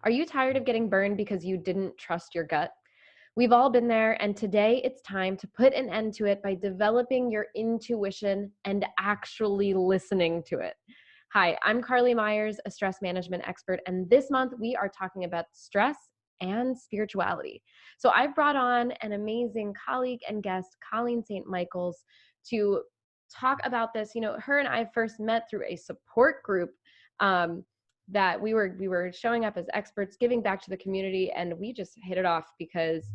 Are you tired of getting burned because you didn't trust your gut? We've all been there, and today it's time to put an end to it by developing your intuition and actually listening to it. Hi, I'm Carly Myers, a stress management expert, and this month we are talking about stress and spirituality. So I've brought on an amazing colleague and guest, Colleen St Michaels, to talk about this. You know, her and I first met through a support group um, that we were showing up as experts, giving back to the community, and we just hit it off because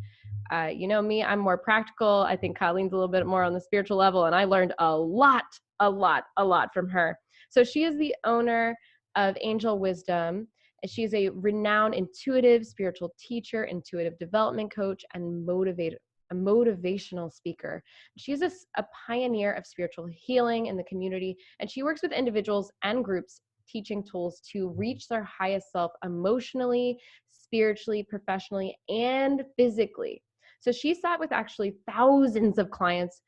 you know me, I'm more practical. I think Colleen's a little bit more on the spiritual level, and I learned a lot from her. So she is the owner of Angel Wisdom. She's a renowned intuitive spiritual teacher, intuitive development coach, and a motivational speaker. She's a pioneer of spiritual healing in the community, and she works with individuals and groups teaching tools to reach their highest self emotionally, spiritually, professionally, and physically. So she sat with actually thousands of clients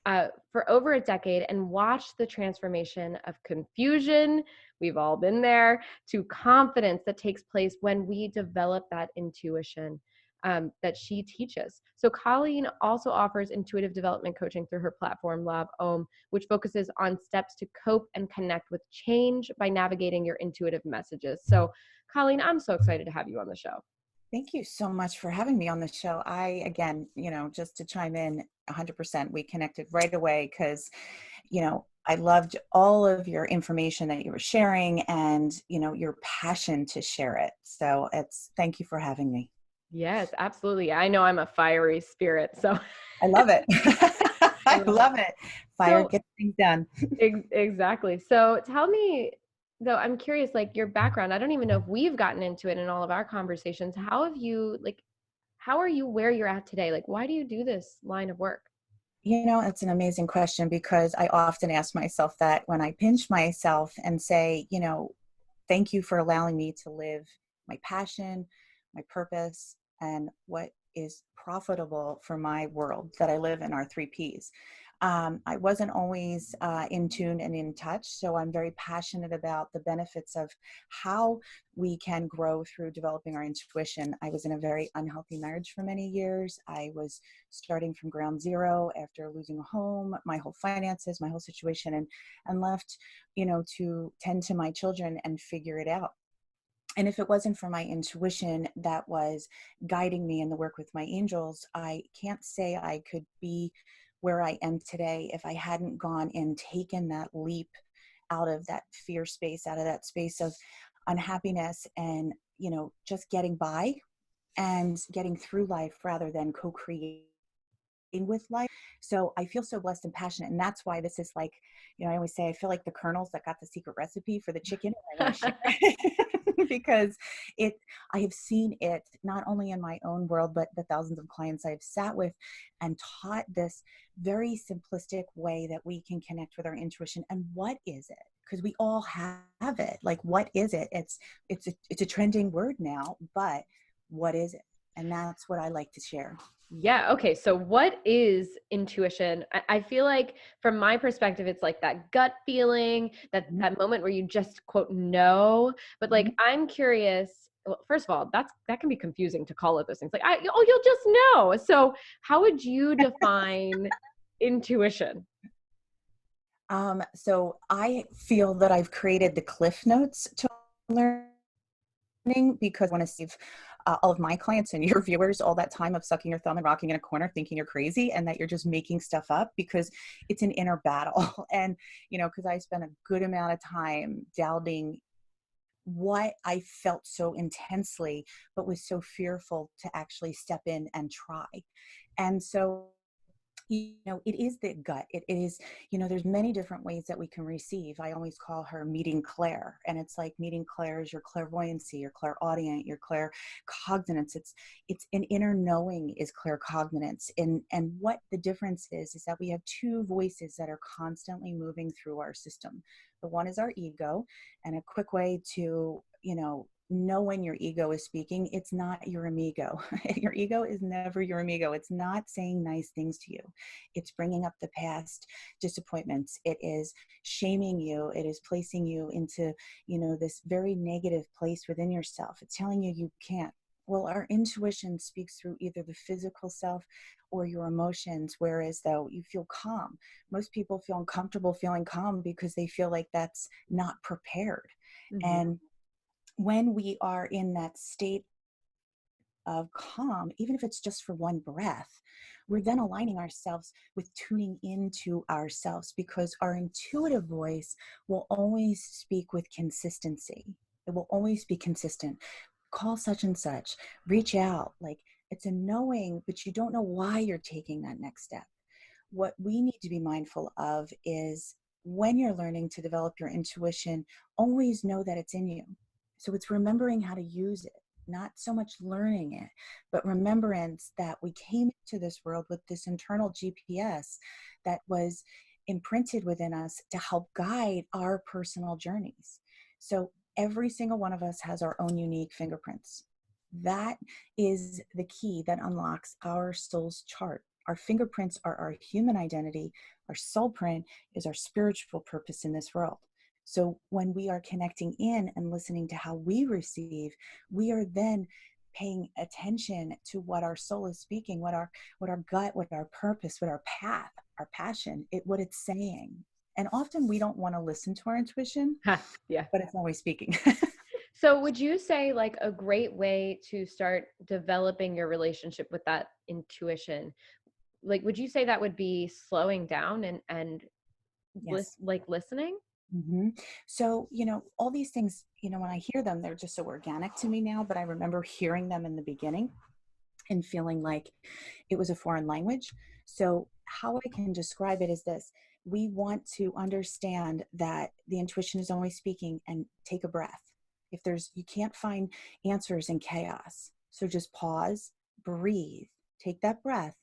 for over a decade and watched the transformation of confusion, we've all been there, to confidence that takes place when we develop that intuition that she teaches. So Colleen also offers intuitive development coaching through her platform, Lab Om, which focuses on steps to cope and connect with change by navigating your intuitive messages. So Colleen, I'm so excited to have you on the show. Thank you so much for having me on the show. Again, just to chime in 100%, we connected right away because, I loved all of your information that you were sharing and, your passion to share it. So thank you for having me. Yes, absolutely. I know I'm a fiery spirit, so I love it. I I love it. love it. Fire So gets things done. exactly. So tell me, though, I'm curious, like your background. I don't even know if we've gotten into it in all of our conversations. How are you where you're at today? Like, why do you do this line of work? It's an amazing question because I often ask myself that when I pinch myself and say, thank you for allowing me to live my passion, my purpose, and what is profitable for my world that I live in, our three Ps. I wasn't always in tune and in touch, so I'm very passionate about the benefits of how we can grow through developing our intuition. I was in a very unhealthy marriage for many years. I was starting from ground zero after losing a home, my whole finances, my whole situation, and left, to tend to my children and figure it out. And if it wasn't for my intuition that was guiding me in the work with my angels, I can't say I could be where I am today if I hadn't gone and taken that leap out of that fear space, out of that space of unhappiness and, just getting by and getting through life rather than co-creating with life. So I feel so blessed and passionate. And that's why this is like, I always say, I feel like the colonels that got the secret recipe for the chicken. I want to share it because I have seen it not only in my own world, but the thousands of clients I've sat with and taught this very simplistic way that we can connect with our intuition. And what is it? Because we all have it. Like, what is it? It's a trending word now, but what is it? And that's what I like to share. Yeah. Okay. So what is intuition? I feel like from my perspective, it's like that gut feeling, that moment where you just quote know. But like, I'm curious. Well, first of all, that can be confusing to call it those things. Like, you'll just know. So how would you define intuition? So I feel that I've created the cliff notes to learning because I want to save all of my clients and your viewers all that time of sucking your thumb and rocking in a corner thinking you're crazy and that you're just making stuff up, because it's an inner battle. And, because I spent a good amount of time doubting what I felt so intensely, but was so fearful to actually step in and try. And so it is the gut. It is, there's many different ways that we can receive. I always call her meeting Claire. And it's like meeting Claire is your clairvoyancy, your clairaudient, your claircognizance. It's an inner knowing is claircognizance. And what the difference is that we have two voices that are constantly moving through our system. The one is our ego, and a quick way to, know when your ego is speaking. It's not your amigo. Your ego is never your amigo. It's not saying nice things to you. It's bringing up the past disappointments. It is shaming you. It is placing you into, this very negative place within yourself. It's telling you you can't. Well, our intuition speaks through either the physical self or your emotions, whereas though you feel calm. Most people feel uncomfortable feeling calm because they feel like that's not prepared. Mm-hmm. And when we are in that state of calm, even if it's just for one breath, we're then aligning ourselves with tuning into ourselves, because our intuitive voice will always speak with consistency. It will always be consistent. Call such and such, reach out. Like, it's a knowing, but you don't know why you're taking that next step. What we need to be mindful of is, when you're learning to develop your intuition, always know that it's in you. So it's remembering how to use it, not so much learning it, but remembrance that we came into this world with this internal GPS that was imprinted within us to help guide our personal journeys. So every single one of us has our own unique fingerprints. That is the key that unlocks our soul's chart. Our fingerprints are our human identity. Our soul print is our spiritual purpose in this world. So when we are connecting in and listening to how we receive, we are then paying attention to what our soul is speaking, what our gut, what our purpose, what our path, our passion, what it's saying. And often we don't want to listen to our intuition, Yeah. but it's always speaking. So would you say like a great way to start developing your relationship with that intuition, like would you say that would be slowing down and Yes. listening? Mm-hmm. So, all these things, when I hear them, they're just so organic to me now, but I remember hearing them in the beginning and feeling like it was a foreign language. So how I can describe it is this: we want to understand that the intuition is always speaking, and take a breath. You can't find answers in chaos. So just pause, breathe, take that breath,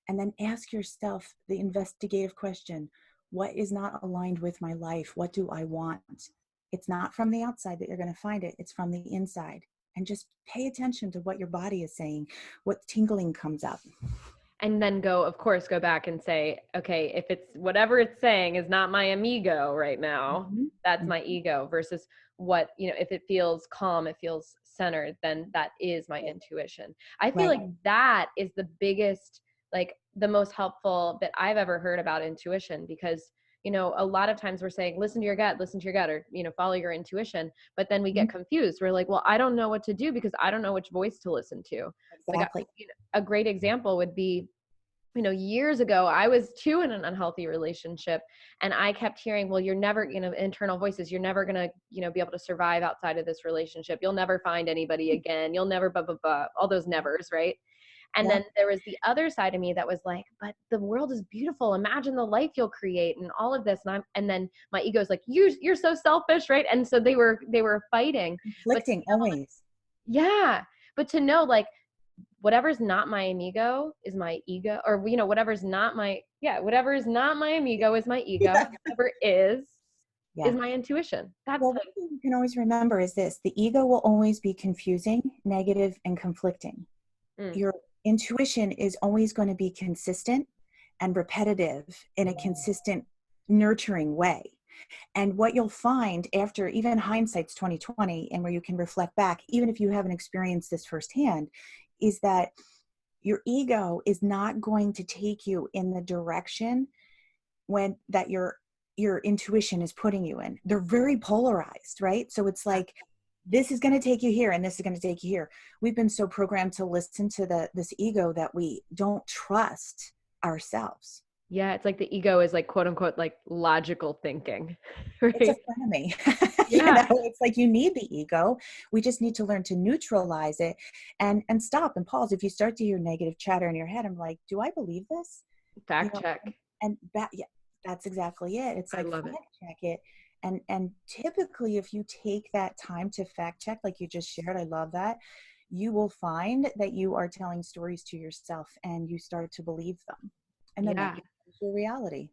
and then ask yourself the investigative question: what is not aligned with my life? What do I want? It's not from the outside that you're going to find it. It's from the inside. And just pay attention to what your body is saying, what tingling comes up. And then of course, go back and say, okay, if it's whatever it's saying is not my amigo right now, Mm-hmm. that's Mm-hmm. my ego, versus what, if it feels calm, it feels centered, then that is my intuition. I feel Right. like that is the biggest, like the most helpful that I've ever heard about intuition, because a lot of times we're saying, listen to your gut, or, follow your intuition. But then we Mm-hmm. get confused. We're like, well, I don't know what to do because I don't know which voice to listen to. Like, Exactly. a great example would be, years ago, I was too in an unhealthy relationship, and I kept hearing, well, you're never, internal voices, you're never going to, be able to survive outside of this relationship. You'll never find anybody again. You'll never, blah, blah, blah, all those nevers, right? And Yep. then there was the other side of me that was like, but the world is beautiful. Imagine the life you'll create and all of this. And then my ego's like, you're so selfish, right? And so they were fighting. But Conflicting always. yeah, but to know, like, whatever's not my amigo is my ego, or whatever is not my amigo is my ego. Yeah. Whatever Yeah. is my intuition. That's Well, one thing you can always remember is this: the ego will always be confusing, negative, and conflicting. mm, Your intuition is always going to be consistent and repetitive in a consistent, nurturing way. And what you'll find, after, even hindsight's 2020, and where you can reflect back, even if you haven't experienced this firsthand, is that your ego is not going to take you in the direction that your intuition is putting you in. They're very polarized, right? So it's like, this is going to take you here and this is going to take you here. We've been so programmed to listen to this ego that we don't trust ourselves. yeah, it's like the ego is like, quote unquote, like logical thinking, It's a right? frenemy. Yeah. It's like, you need the ego. We just need to learn to neutralize it and stop and pause. If you start to hear negative chatter in your head, I'm like, do I believe this? you Fact know check. and yeah, that's exactly it. It's I like, love it. fact check it. And typically, if you take that time to fact check, like you just shared, I love that, you will find that you are telling stories to yourself and you start to believe them, and then that Yeah. becomes your reality.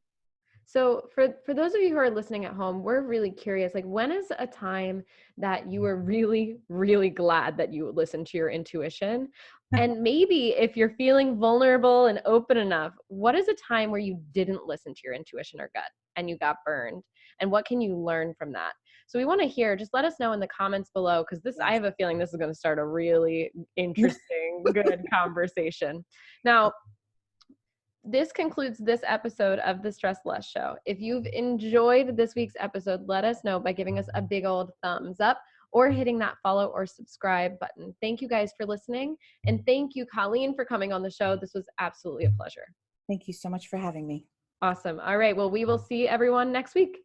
So for those of you who are listening at home, we're really curious, like when is a time that you were really, really glad that you listened to your intuition? And maybe if you're feeling vulnerable and open enough, what is a time where you didn't listen to your intuition or gut and you got burned? And what can you learn from that? So we want to hear, just let us know in the comments below, because I Yes. have a feeling this is going to start a really interesting, good conversation. Now, this concludes this episode of the Stress Less Show. If you've enjoyed this week's episode, let us know by giving us a big old thumbs up or hitting that follow or subscribe button. Thank you guys for listening. And thank you, Colleen, for coming on the show. This was absolutely a pleasure. Thank you so much for having me. Awesome. All right. Well, we will see everyone next week.